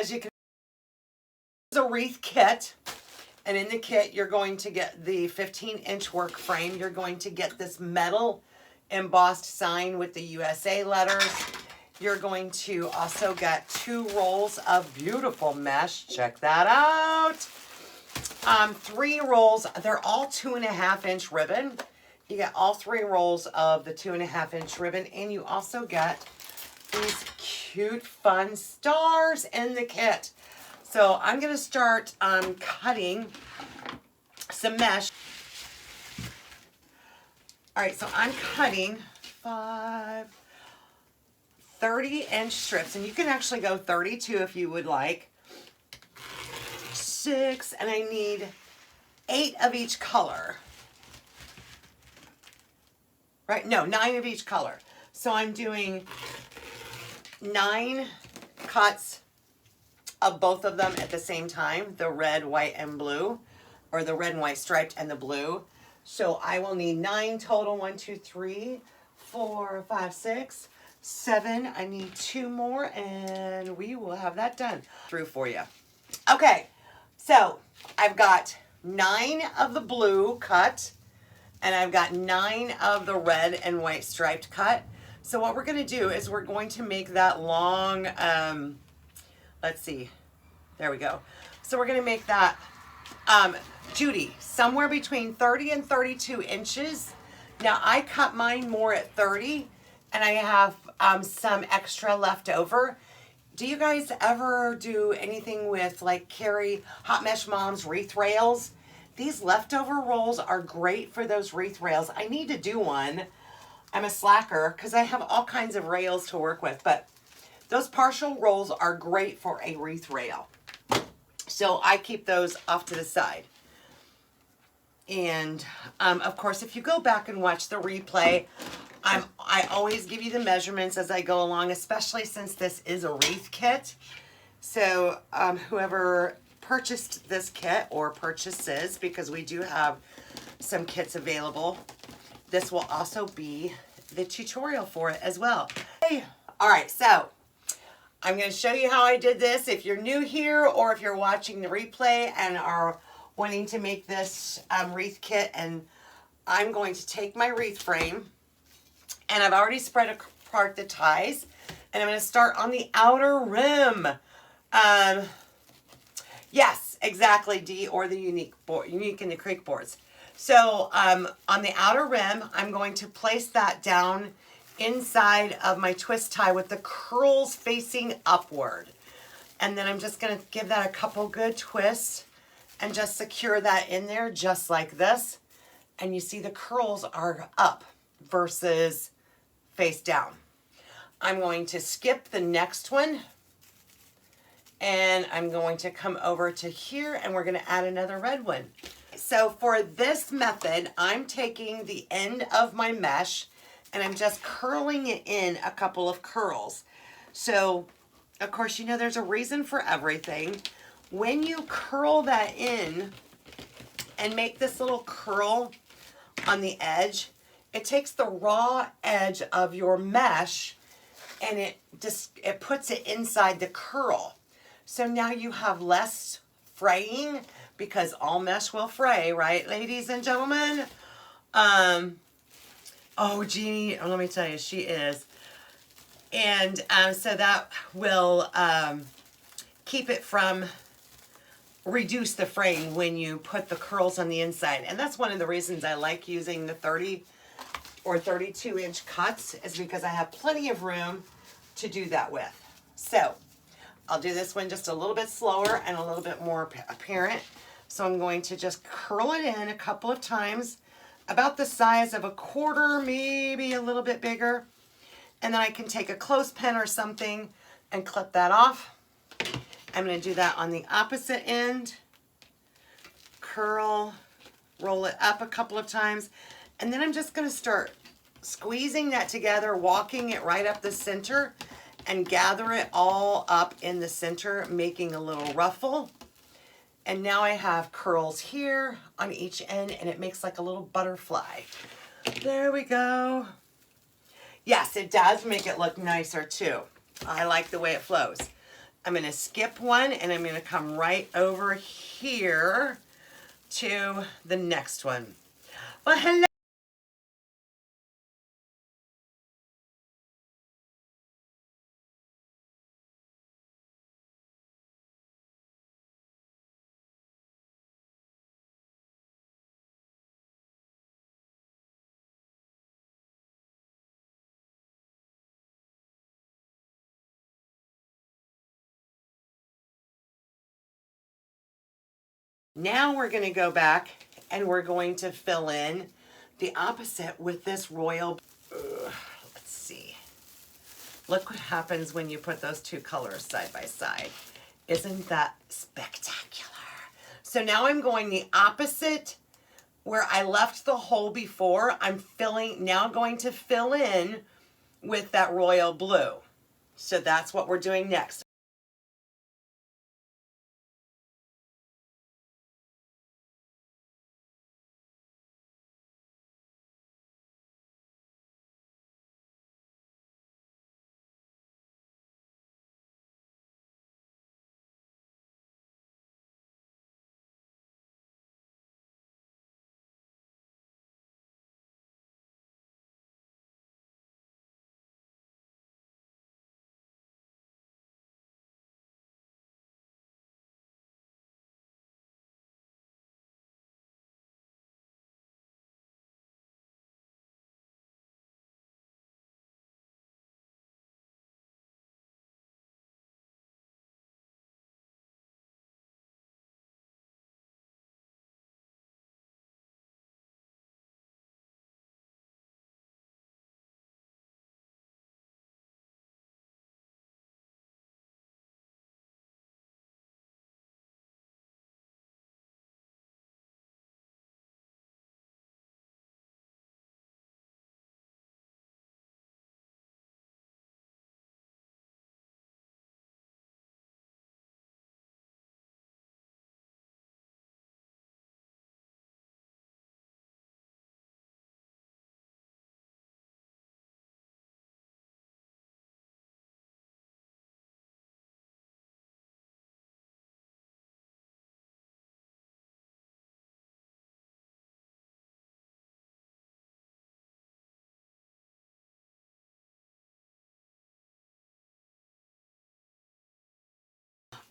As you can, it's a wreath kit. And in the kit, you're going to get the 15-inch work frame. You're going to get this metal embossed sign with the USA letters. You're going to also get 2 rolls of beautiful mesh. Check that out. 3 rolls. They're all 2.5-inch ribbon. You get all 3 rolls of the 2.5-inch ribbon. And you also get these cute, fun stars in the kit. So I'm going to start cutting some mesh. All right, so I'm cutting 30-inch strips, and you can actually go 32 if you would like. 6, and I need 8 of each color. Right? No, 9 of each color. So I'm doing 9 cuts of both of them at the same time, the red, white, and blue, or the red and white striped and the blue. So I will need 9 total. 1, 2, 3, 4, 5, 6, 7. I need 2 more, and we will have that done through for you. Okay, so I've got 9 of the blue cut, and I've got 9 of the red and white striped cut. So what we're going to do is we're going to make that long, let's see, there we go. So we're going to make that, Judy, somewhere between 30 and 32 inches. Now I cut mine more at 30, and I have some extra left over. Do you guys ever do anything with, like, Carrie Hot Mesh Mom's wreath rails? These leftover rolls are great for those wreath rails. I need to do one. I'm a slacker because I have all kinds of rails to work with, but those partial rolls are great for a wreath rail. So I keep those off to the side. And of course, if you go back and watch the replay, I always give you the measurements as I go along, especially since this is a wreath kit. So whoever purchased this kit or purchases, because we do have some kits available, this will also be the tutorial for it as well. Hey. All right, so I'm going to show you how I did this. If you're new here or if you're watching the replay and are wanting to make this wreath kit, and I'm going to take my wreath frame, and I've already spread apart the ties, and I'm going to start on the outer rim. Yes, exactly, Dee, or the unique and the creek boards. So on the outer rim, I'm going to place that down inside of my twist tie with the curls facing upward. And then I'm just going to give that a couple good twists and just secure that in there just like this. And you see the curls are up versus face down. I'm going to skip the next one, and I'm going to come over to here, and we're going to add another red one. So for this method, I'm taking the end of my mesh and I'm just curling it in a couple of curls. So, of course, you know there's a reason for everything. When you curl that in and make this little curl on the edge, it takes the raw edge of your mesh and it puts it inside the curl. So now you have less fraying, because all mesh will fray, right, ladies and gentlemen? Oh, Jeannie, let me tell you, she is. And so that will keep it from, reduce the fraying when you put the curls on the inside. And that's one of the reasons I like using the 30 or 32-inch cuts, is because I have plenty of room to do that with. So I'll do this one just a little bit slower and a little bit more apparent. So I'm going to just curl it in a couple of times, about the size of a quarter, maybe a little bit bigger. And then I can take a clothespin or something and clip that off. I'm going to do that on the opposite end. Curl, roll it up a couple of times. And then I'm just going to start squeezing that together, walking it right up the center, and gather it all up in the center, making a little ruffle. And now I have curls here on each end, and it makes like a little butterfly. There we go. Yes, it does make it look nicer too. I like the way it flows. I'm going to skip one and I'm going to come right over here to the next one. Well, hello. Now we're going to go back and we're going to fill in the opposite with this royal. Let's see. Look what happens when you put those two colors side by side. Isn't that spectacular? So now I'm going the opposite where I left the hole before. I'm now going to fill in with that royal blue. So that's what we're doing next.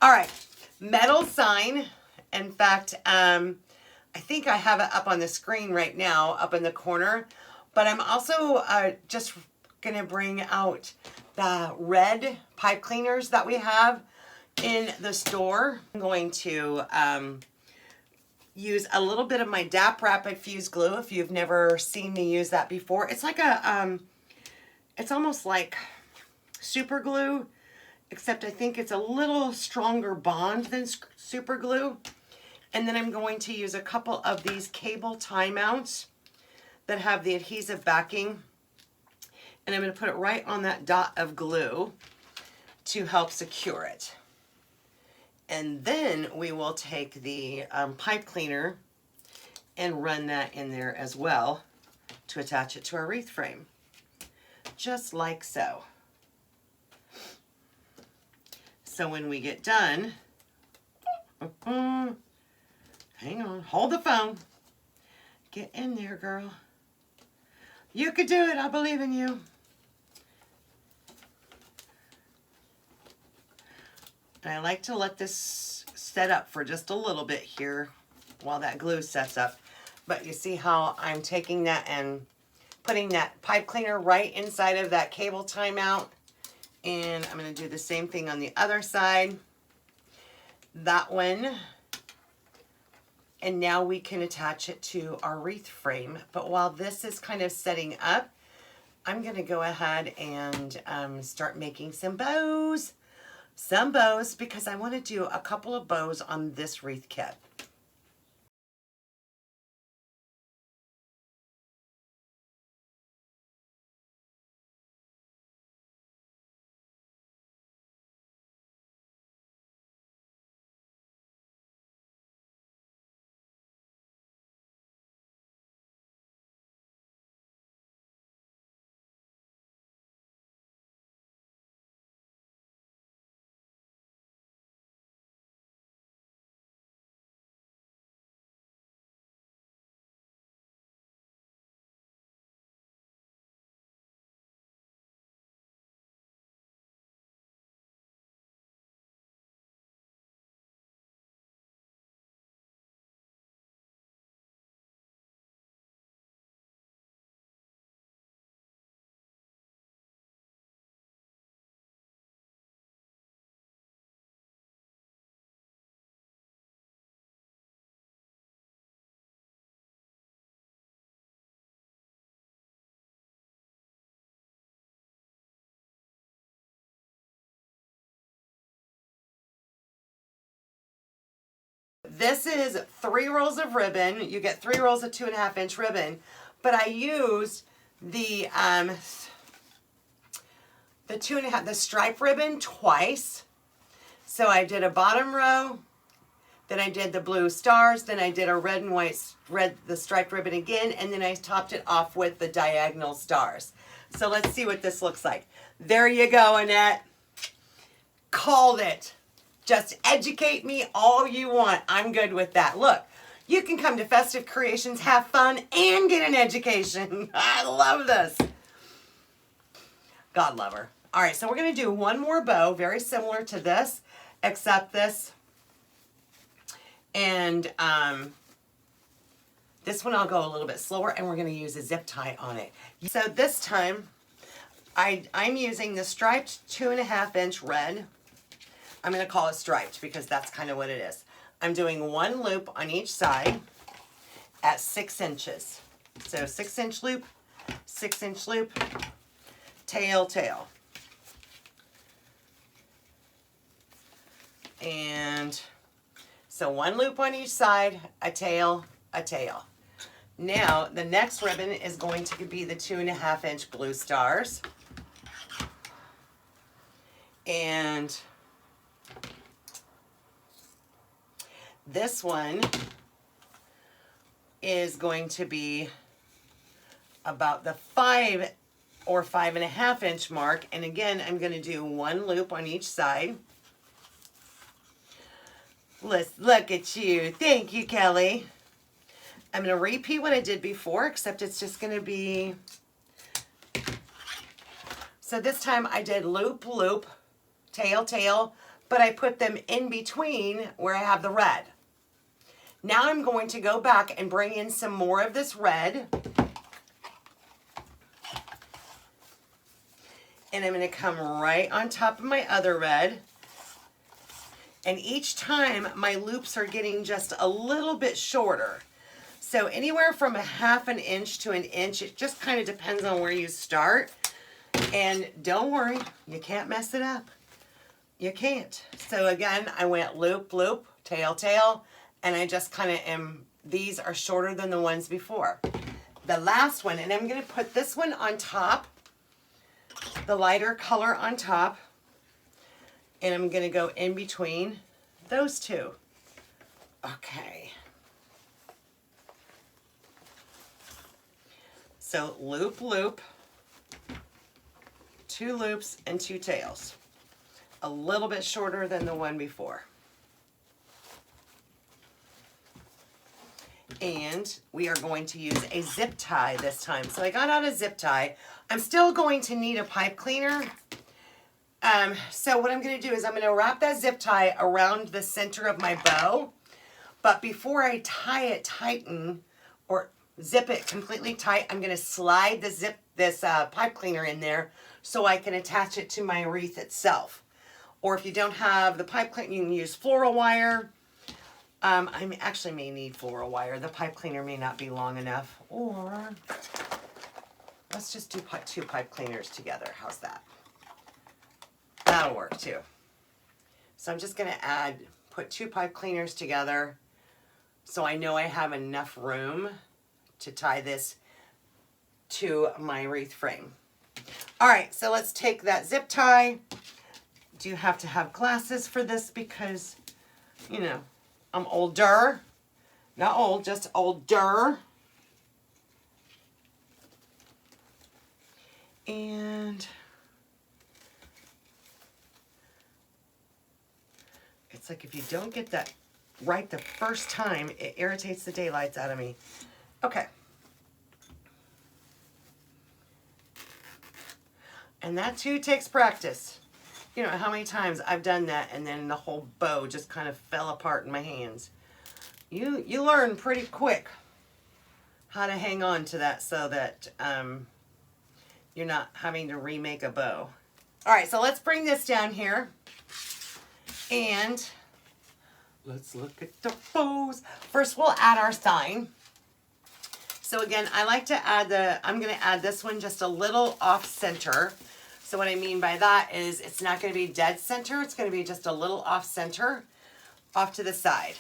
All right, metal sign. In fact, I think I have it up on the screen right now, up in the corner, but I'm also just gonna bring out the red pipe cleaners that we have in the store. I'm going to use a little bit of my DAP Rapid Fuse Glue if you've never seen me use that before. It's like it's almost like super glue, except I think it's a little stronger bond than super glue. And then I'm going to use a couple of these cable tie mounts that have the adhesive backing. And I'm going to put it right on that dot of glue to help secure it. And then we will take the pipe cleaner and run that in there as well to attach it to our wreath frame. Just like so. So when we get done, hang on, hold the phone. Get in there, girl. You could do it, I believe in you. And I like to let this set up for just a little bit here while that glue sets up. But you see how I'm taking that and putting that pipe cleaner right inside of that cable tie mount. And I'm going to do the same thing on the other side. That one. And now we can attach it to our wreath frame. But while this is kind of setting up, I'm going to go ahead and start making some bows. Because I want to do a couple of bows on this wreath kit. This is 3 rolls of ribbon. You get 3 rolls of 2.5 inch ribbon, but I used the 2.5, the stripe ribbon twice. So I did a bottom row, then I did the blue stars, then I did a red and white, the striped ribbon again, and then I topped it off with the diagonal stars. So let's see what this looks like. There you go, Annette. Called it. Just educate me all you want. I'm good with that. Look, you can come to Festive Creations, have fun, and get an education. I love this. God love her. All right, so we're going to do one more bow, very similar to this, except this. And this one I'll go a little bit slower, and we're going to use a zip tie on it. So this time, I'm using the striped 2.5 inch red. I'm going to call it striped because that's kind of what it is. I'm doing 1 loop on each side at 6 inches. So 6 inch loop, 6 inch loop, tail, tail. And so 1 loop on each side, a tail, a tail. Now the next ribbon is going to be the 2.5 inch blue stars. And this one is going to be about the 5 or 5.5 inch mark. And again, I'm going to do 1 loop on each side. Let's look at you. Thank you, Kelly. I'm going to repeat what I did before, except it's just going to be, so this time I did loop, loop, tail, tail, but I put them in between where I have the red. Now I'm going to go back and bring in some more of this red. And I'm going to come right on top of my other red. And each time my loops are getting just a little bit shorter. So anywhere from a 1/2 inch to 1 inch, it just kind of depends on where you start. And don't worry, you can't mess it up. You can't. So again, I went loop, loop, tail, tail, and I just kind of am, these are shorter than the ones before. The last one, and I'm going to put this one on top, the lighter color on top, and I'm going to go in between those two. Okay. So loop, loop, 2 loops and 2 tails. A little bit shorter than the one before. And we are going to use a zip tie this time. So I got out a zip tie. I'm still going to need a pipe cleaner. So what I'm going to do is I'm going to wrap that zip tie around the center of my bow. But before I tie it tighten or zip it completely tight, I'm going to slide this pipe cleaner in there so I can attach it to my wreath itself. Or if you don't have the pipe cleaner, you can use floral wire. I actually may need floral wire. The pipe cleaner may not be long enough. Or let's just do 2 pipe cleaners together. How's that? That'll work too. So I'm just going to put 2 pipe cleaners together so I know I have enough room to tie this to my wreath frame. All right, so let's take that zip tie. Do you have to have glasses for this because, you know, I'm older. Not old, just older. And it's like if you don't get that right the first time, it irritates the daylights out of me. Okay. And that too takes practice. You know how many times I've done that and then the whole bow just kind of fell apart in my hands. You learn pretty quick how to hang on to that so that you're not having to remake a bow. All right, so let's bring this down here and let's look at the bows. First, we'll add our sign. So again, I like to add I'm going to add this one just a little off center. So what I mean by that is it's not going to be dead center. It's going to be just a little off center, off to the side.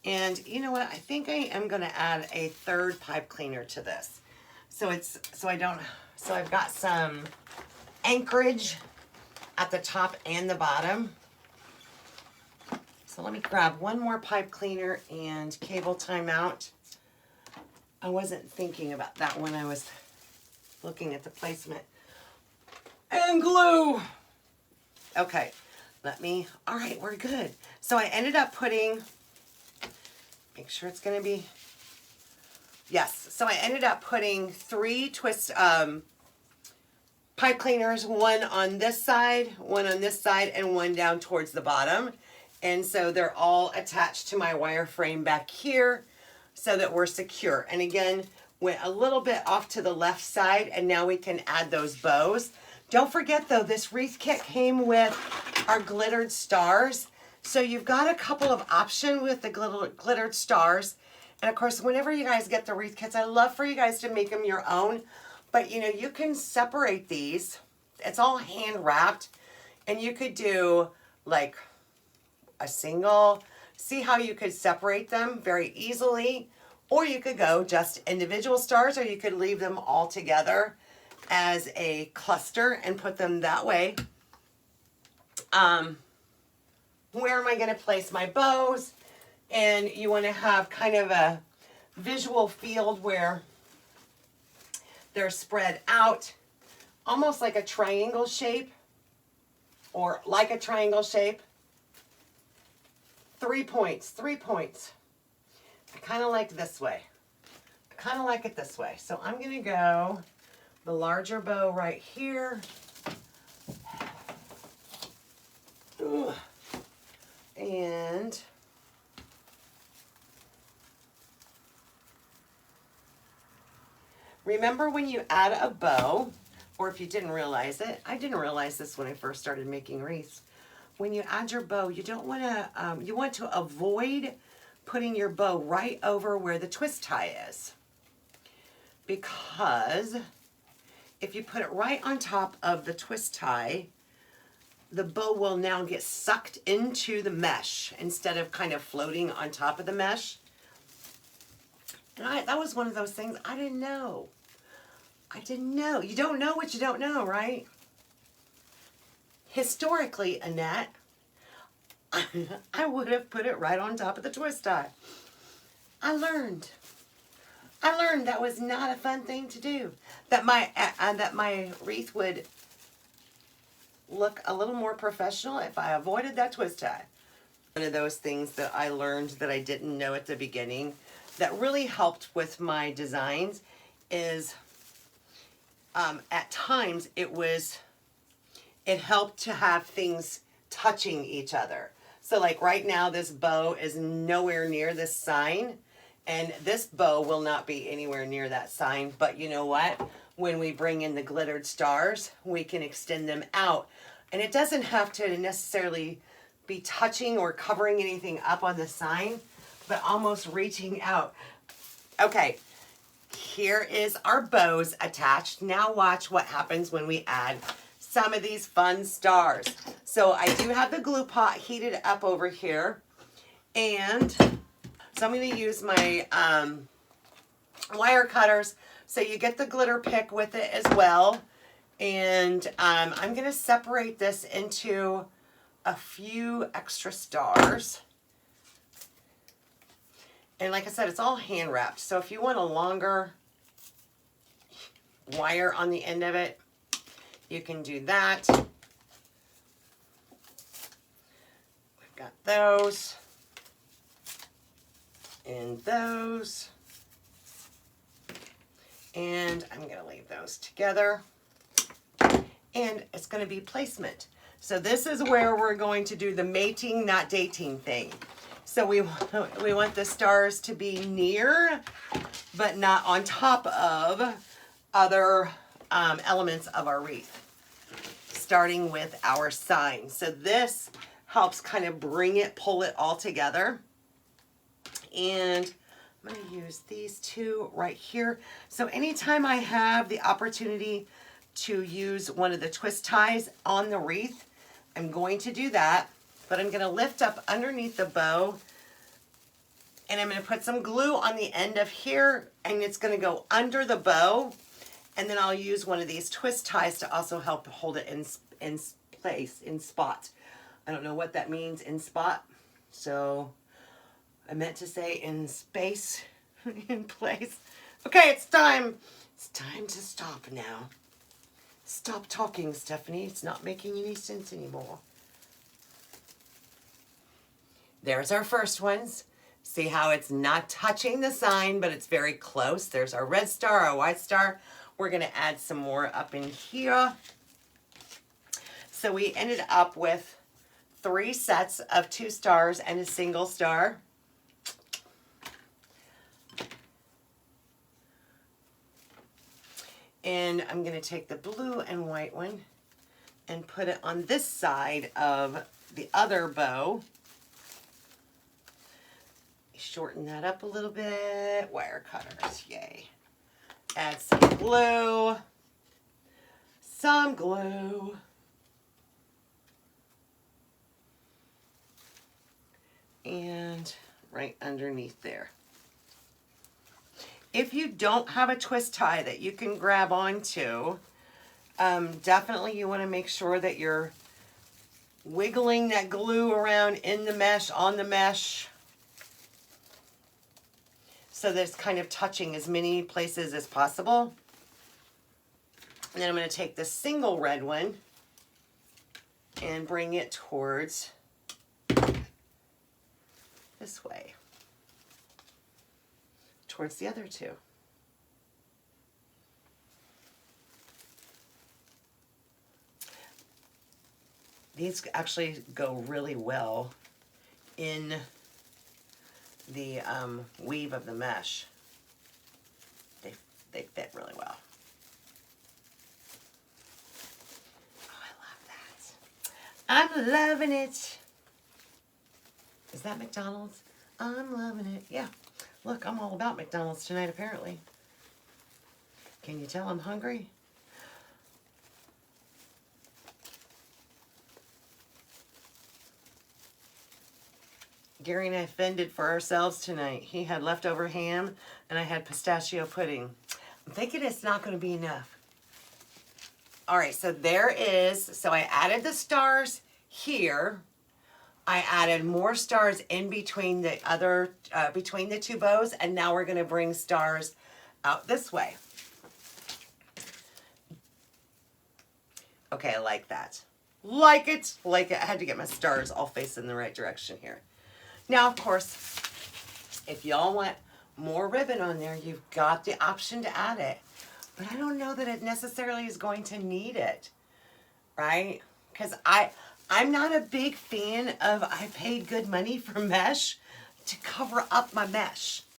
And you know what? I think I am going to add a third pipe cleaner to this. So I've got some anchorage at the top and the bottom. So let me grab one more pipe cleaner and cable timeout. I wasn't thinking about that when I was looking at the placement. And glue. Okay, all right, we're good. So I ended up putting, make sure it's gonna be, yes. So I ended up putting 3 twist pipe cleaners, one on this side, and one down towards the bottom. And so they're all attached to my wireframe back here so that we're secure. And again, went a little bit off to the left side, and now we can add those bows. Don't forget though, this wreath kit came with our glittered stars. So you've got a couple of options with the glittered stars. And of course, whenever you guys get the wreath kits, I love for you guys to make them your own. But you know, you can separate these. It's all hand wrapped. And you could do like a single, see how you could separate them very easily. Or you could go just individual stars, or you could leave them all together as a cluster and put them that way. Where am I going to place my bows? And you want to have kind of a visual field where they're spread out, almost like a triangle shape, or like a triangle shape. 3 points, 3 points. I kind of like this way. I kind of like it this way. So I'm going to go the larger bow right here. Ugh. And remember, when you add a bow, or if you didn't realize it, I didn't realize this when I first started making wreaths. When you add your bow, you don't want to, you want to avoid putting your bow right over where the twist tie is. Because if you put it right on top of the twist tie, the bow will now get sucked into the mesh instead of kind of floating on top of the mesh. And that was one of those things I didn't know. I didn't know. You don't know what you don't know, right? Historically, Annette, I would have put it right on top of the twist tie. I learned that was not a fun thing to do. That my wreath would look a little more professional if I avoided that twist tie. One of those things that I learned that I didn't know at the beginning that really helped with my designs is at times it helped to have things touching each other. So like right now, this bow is nowhere near this sign, and this bow will not be anywhere near that sign. But you know what? When we bring in the glittered stars, we can extend them out. And it doesn't have to necessarily be touching or covering anything up on the sign, but almost reaching out. Okay, here is our bows attached. Now watch what happens when we add some of these fun stars. So I do have the glue pot heated up over here. And so I'm going to use my wire cutters. So you get the glitter pick with it as well. And I'm going to separate this into a few extra stars. And like I said, it's all hand wrapped. So if you want a longer wire on the end of it, you can do that. We've got those and those. And I'm going to leave those together. And it's going to be placement. So this is where we're going to do the mating, not dating thing. So we want the stars to be near, but not on top of other elements of our wreath. Starting with our sign. So this helps kind of pull it all together. And I'm going to use these two right here. So anytime I have the opportunity to use one of the twist ties on the wreath, I'm going to do that. But I'm going to lift up underneath the bow And I'm going to put some glue on the end of here, and it's going to go under the bow. And then I'll use one of these twist ties to also help hold it in place, in spot. I don't know what that means, in spot. So I meant to say in space, in place. Okay, it's time. It's time to stop now. Stop talking, Stephanie. It's not making any sense anymore. There's our first ones. See how it's not touching the sign, but it's very close. There's our red star, our white star. We're going to add some more up in here. So we ended up with 3 sets of 2 stars and a single star. And I'm going to take the blue and white one and put it on this side of the other bow. Shorten that up a little bit. Wire cutters, yay. Add some glue. Some glue. And right underneath there. If you don't have a twist tie that you can grab onto, definitely you want to make sure that you're wiggling that glue around in the mesh, on the mesh, so that it's kind of touching as many places as possible. And then I'm going to take the single red one and bring it towards this way, towards the other 2. These actually go really well in the weave of the mesh. They fit really well. Oh, I love that. I'm loving it. Is that McDonald's? I'm loving it. Yeah. Look, I'm all about McDonald's tonight, apparently. Can you tell I'm hungry? Gary and I fended for ourselves tonight. He had leftover ham, and I had pistachio pudding. I'm thinking it's not going to be enough. All right, so there is, so I added the stars here. I added more stars in between the other, between the 2 bows, and now we're going to bring stars out this way. Okay, I like that. Like it, like it. I had to get my stars all facing the right direction here. Now, of course, if y'all want more ribbon on there, you've got the option to add it. But I don't know that it necessarily is going to need it, right? Because I'm not a big fan of I paid good money for mesh to cover up my mesh.